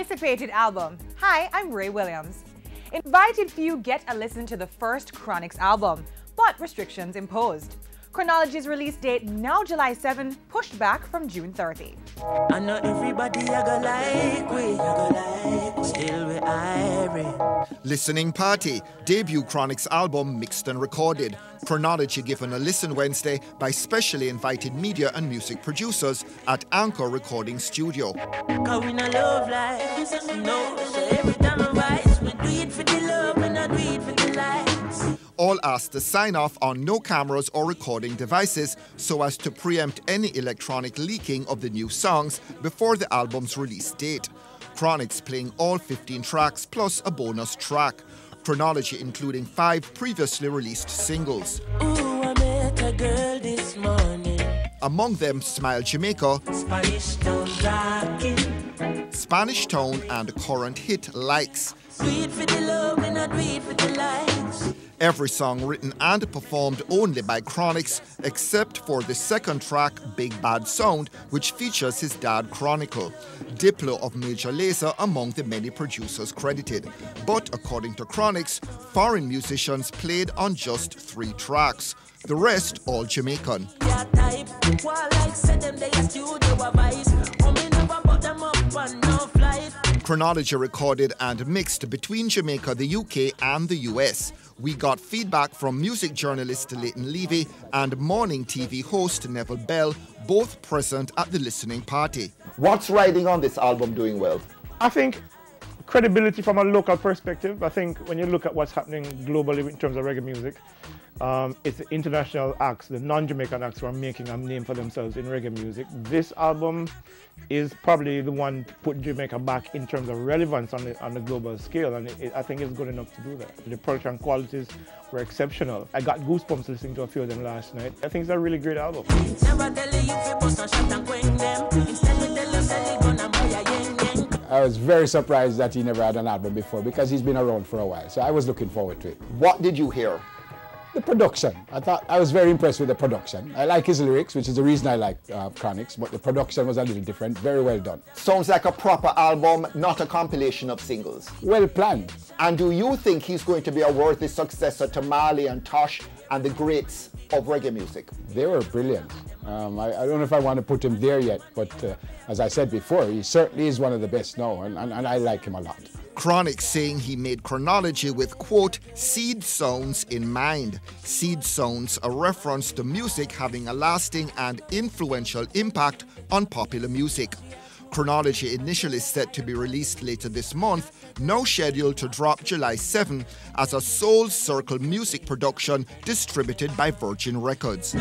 anticipated album. Hi, I'm Rae Williams. Invited few get a listen to the first Chronixx album, but restrictions imposed. Chronology's release date, now July 7, pushed back from June 30. I know everybody still we irie. Listening Party, debut Chronixx album mixed and recorded. Chronology given a listen Wednesday by specially invited media and music producers at Anchor Recording Studio. Cause we no love life, no, so every time I rise, we do it for the love, we not do it for the likes. All asked to sign off on no cameras or recording devices so as to preempt any electronic leaking of the new songs before the album's release date. Chronixx playing all 15 tracks plus a bonus track. Chronology including 5 previously released singles. Ooh, I met a girl this morning. Among them Smile Jamaica, Spanish Town and current hit Likes. Do it for the love, we not do it for the likes. Every song written and performed only by Chronixx, except for the second track, Big Bad Sound, which features his dad Chronicle. Diplo of Major Lazer among the many producers credited. But according to Chronixx, foreign musicians played on just 3 tracks. The rest all Jamaican. Chronology recorded and mixed between Jamaica, the UK and the US. We got feedback from music journalist Leighton Levy and morning TV host Neville Bell, both present at the listening party. What's riding on this album doing well? I think credibility from a local perspective. I think when you look at what's happening globally in terms of reggae music, it's the international acts, the non-Jamaican acts who are making a name for themselves in reggae music. This album is probably the one to put Jamaica back in terms of relevance on the global scale, and I think it's good enough to do that. The production qualities were exceptional. I got goosebumps listening to a few of them last night. I think it's a really great album. I was very surprised that he never had an album before because he's been around for a while, so I was looking forward to it. What did you hear? The production. I was very impressed with the production. I like his lyrics, which is the reason I like Chronixx, but the production was a little different. Very well done. Sounds like a proper album, not a compilation of singles. Well planned. And do you think he's going to be a worthy successor to Marley and Tosh and the greats of reggae music? They were brilliant. I don't know if I want to put him there yet, but as I said before, he certainly is one of the best now, and I like him a lot. Chronixx saying he made Chronology with, quote, seed sounds in mind. Seed sounds a reference to music having a lasting and influential impact on popular music. Chronology initially set to be released later this month, now scheduled to drop July 7 as a Soul Circle music production distributed by Virgin Records.